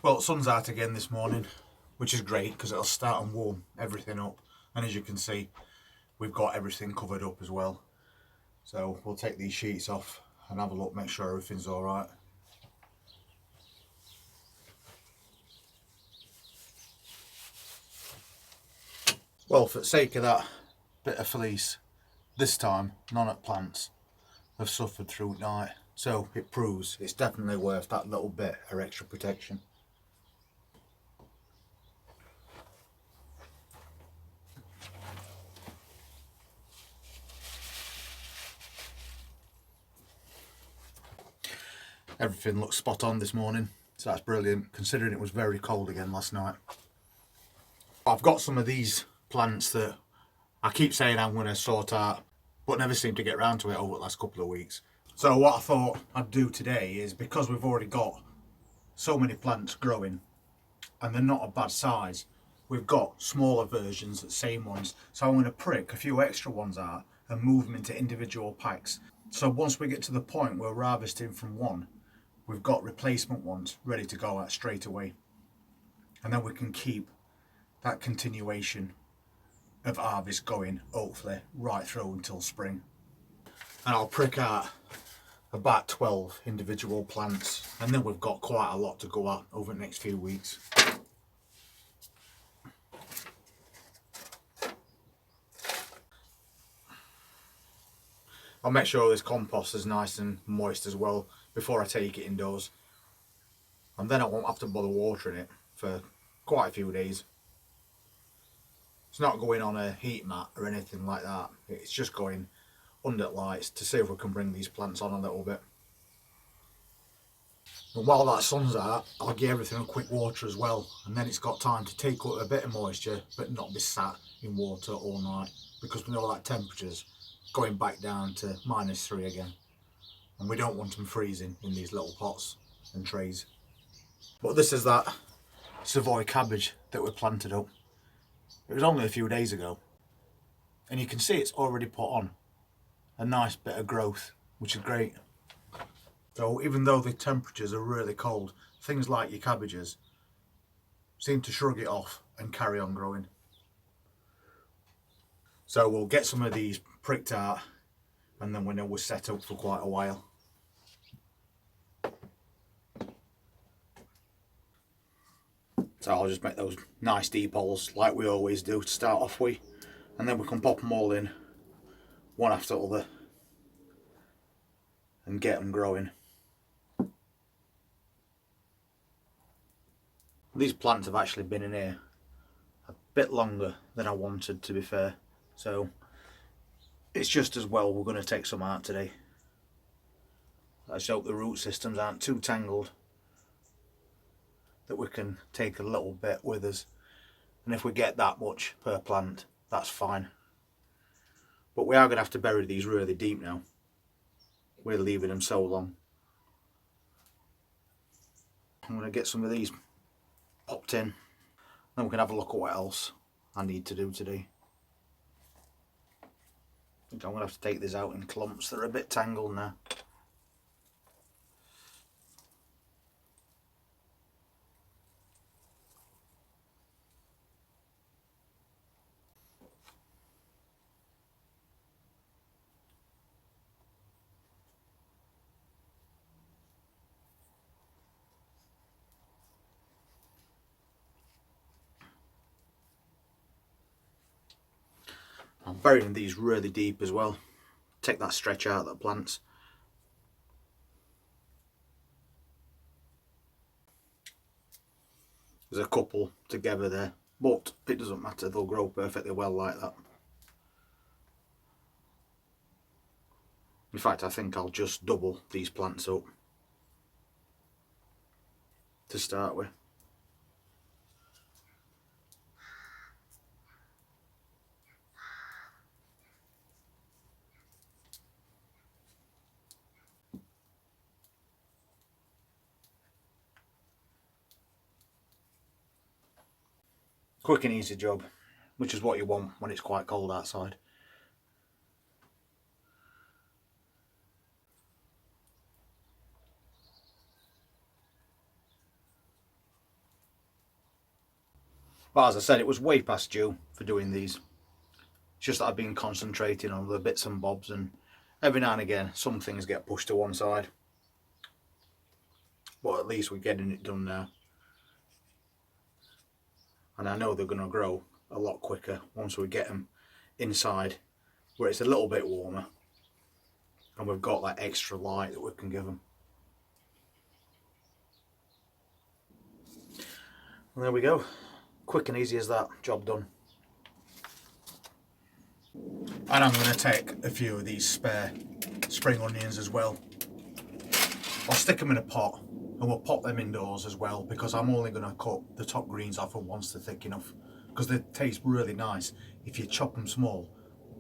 Well, sun's out again this morning, which is great because it'll start and warm everything up. And as you can see, we've got everything covered up as well. So we'll take these sheets off and have a look, make sure everything's all right. Well, for the sake of that bit of fleece, this time none of the plants have suffered through night. So it proves it's definitely worth that little bit of extra protection. Everything looks spot on this morning, so that's brilliant considering it was very cold again last night. I've got some of these plants that I keep saying I'm going to sort out, but never seem to get around to it over the last couple of weeks. So what I thought I'd do today is, because we've already got so many plants growing and they're not a bad size, we've got smaller versions, the same ones, so I'm going to prick a few extra ones out and move them into individual packs. So once we get to the point where we're harvesting from one, we've got replacement ones ready to go out straight away, and then we can keep that continuation of harvest going, hopefully right through until spring. And I'll prick out about 12 individual plants, and then we've got quite a lot to go at over the next few weeks. I'll make sure this compost is nice and moist as well before I take it indoors, and then I won't have to bother watering it for quite a few days. It's not going on a heat mat or anything like that, it's just going under lights to see if we can bring these plants on a little bit. And while that sun's out, I'll give everything a quick water as well, and then it's got time to take up a bit of moisture but not be sat in water all night, because we know that temperature's going back down to -3 again, and we don't want them freezing in these little pots and trays. But this is that savoy cabbage that we planted up. It was only a few days ago, and you can see it's already put on a nice bit of growth, which is great. So even though the temperatures are really cold, things like your cabbages seem to shrug it off and carry on growing. So we'll get some of these pricked out, and then we know we're set up for quite a while. So I'll just make those nice deep holes like we always do to start off with, and then we can pop them all in one after the other and get them growing. These plants have actually been in here a bit longer than I wanted, to be fair, so it's just as well we're going to take some out today. I just hope the root systems aren't too tangled, that we can take a little bit with us, and if we get that much per plant, that's fine. But we are going to have to bury these really deep now. We're leaving them so long. I'm going to get some of these popped in, then we can have a look at what else I need to do today. I think I'm going to have to take these out in clumps, they're a bit tangled now. I'm burying these really deep as well. Take that stretch out of the plants. There's a couple together there, but it doesn't matter, they'll grow perfectly well like that. In fact, I think I'll just double these plants up to start with. Quick and easy job, which is what you want when it's quite cold outside. But as I said, it was way past due for doing these. It's just that I've been concentrating on the bits and bobs, and every now and again some things get pushed to one side. But at least we're getting it done now. And I know they're going to grow a lot quicker once we get them inside where it's a little bit warmer and we've got that extra light that we can give them. And there we go. Quick and easy as that. Job done. And I'm going to take a few of these spare spring onions as well. I'll stick them in a pot and we'll pop them indoors as well, because I'm only going to cut the top greens off once they're thick enough, because they taste really nice if you chop them small,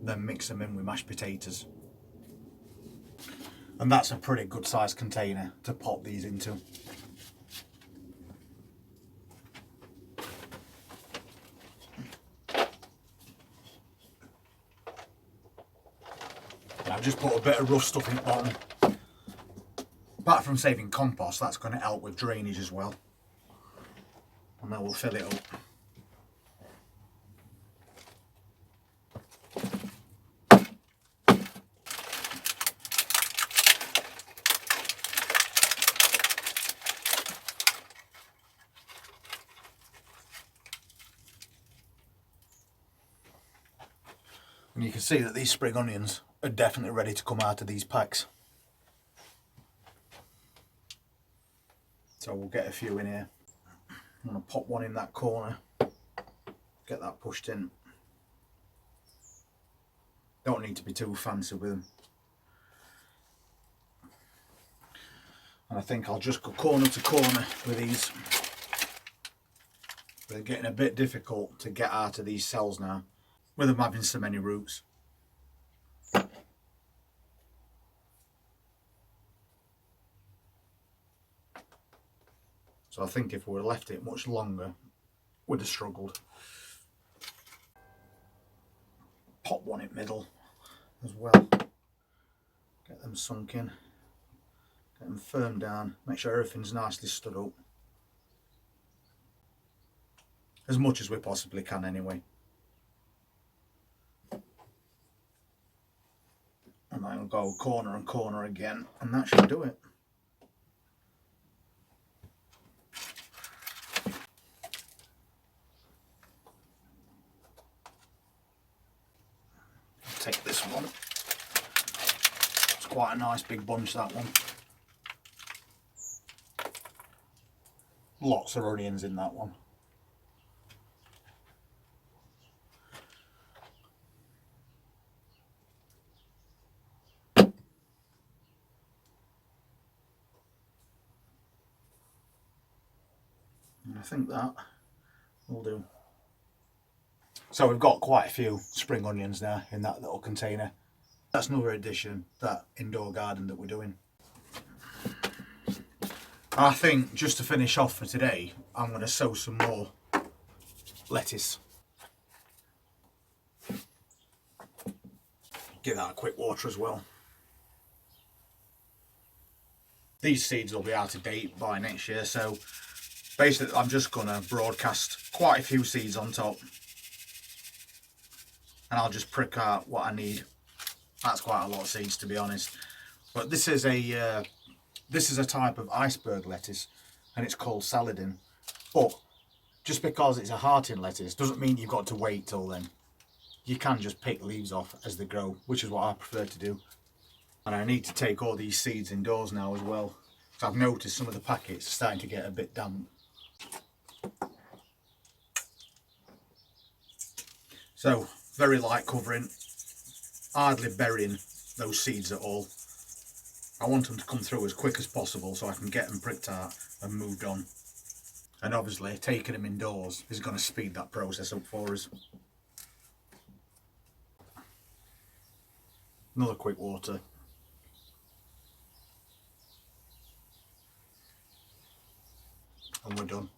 then mix them in with mashed potatoes. And that's a pretty good sized container to pop these into. I've just put a bit of rough stuff in the bottom. Apart from saving compost, that's going to help with drainage as well. And then we'll fill it up. And you can see that these spring onions are definitely ready to come out of these packs. So we'll get a few in here. I'm going to pop one in that corner, get that pushed in. Don't need to be too fancy with them. And I think I'll just go corner to corner with these. They're getting a bit difficult to get out of these cells now, with them having so many roots. So I think if we would have left it much longer, we'd have struggled. Pop one in middle as well. Get them sunk in. Get them firm down. Make sure everything's nicely stood up. As much as we possibly can anyway. And then we'll go corner and corner again, and that should do it. Take this one. It's quite a nice big bunch, that one. Lots of onions in that one. And I think that will do. So we've got quite a few spring onions now in that little container. That's another addition, that indoor garden that we're doing. I think just to finish off for today, I'm going to sow some more lettuce. Give that a quick water as well. These seeds will be out of date by next year, so basically I'm just going to broadcast quite a few seeds on top. And I'll just prick out what I need. That's quite a lot of seeds, to be honest. But this is a type of iceberg lettuce, and it's called saladin. But just because it's a hearting lettuce doesn't mean you've got to wait till then. You can just pick leaves off as they grow, which is what I prefer to do. And I need to take all these seeds indoors now as well, because I've noticed some of the packets are starting to get a bit damp. So, very light covering, hardly burying those seeds at all. I want them to come through as quick as possible so I can get them pricked out and moved on. And obviously taking them indoors is going to speed that process up for us. Another quick water. And we're done.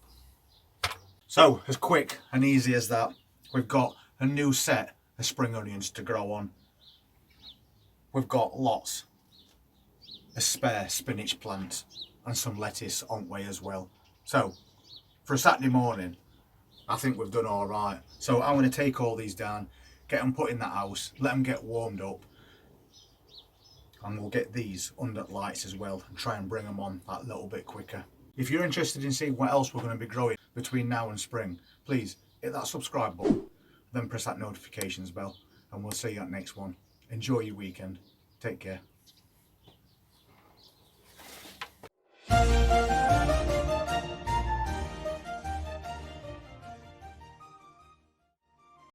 So, as quick and easy as that, we've got a new set of spring onions to grow on. We've got lots of spare spinach plants and some lettuce on way as well. So for a Saturday morning, I think we've done all right. So I'm going to take all these down, get them put in that house, let them get warmed up, and we'll get these under lights as well and try and bring them on that little bit quicker. If you're interested in seeing what else we're going to be growing between now and spring, please hit that subscribe button, then press that notifications bell, and we'll see you at next one. Enjoy your weekend. Take care.